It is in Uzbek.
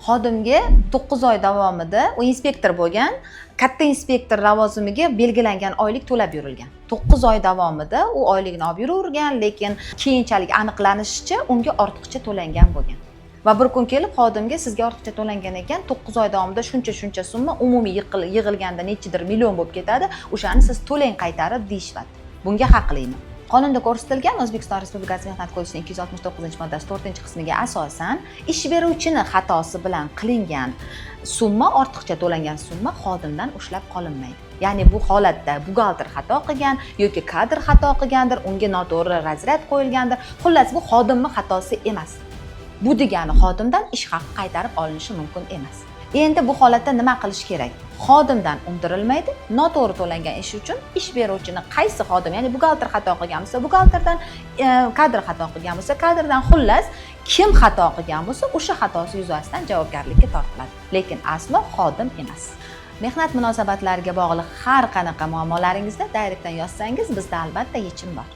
xodimga 9 oy davomida u inspektor bo'lgan, katta inspektor lavozimiga belgilangan oylik to'lab yurilgan. 9 oy davomida u oylikni olib yuravergan, lekin keyinchalik aniqlanishicha unga ortiqcha to'langan bo'lgan. Va bir kun kelib xodimga sizga ortiqcha to'langan ekan, 9 oy davomida shuncha summa umumiy yig'ilganda nechidir million bo'lib ketadi, o'shani siz to'lang qaytarib deyishadi. Bunga haqlimi? Qonunda ko'rsatilgan O'zbekiston Respublikasi Mehnat kodeksining 269-moddasi 4-qismiga asosan ish beruvchini xatosi bilan qilingan summa, ortiqcha to'langan summa xodimdan ushlab qolinmaydi. Ya'ni bu holatda buxgalter xato qilgan yoki kadr xato qilgandir, unga noto'g'ri razryad qo'yilgandir. Xullas, bu xodimning xatosi emas. Bu degani xodimdan ish haqi qaytarib olinishi mumkin emas. Endi bu holatda nima qilish kerak? Xodimdan undirilmaydi. Noto'g'ri to'langan ish uchun ish beruvchini qaysi xodim, ya'ni buxgalter xato qilgan bo'lsa, buxgalterdan, kadr xato qilgan bo'lsa, kadrdan, xullas kim xato qilgan bo'lsa, o'sha xatosi yuzasidan javobgarlikka tortiladi. Lekin aslo xodim emas. Mehnat munosabatlariga bog'liq har qanaqa muammolaringizda direktdan yozsangiz, bizda albatta yechim bor.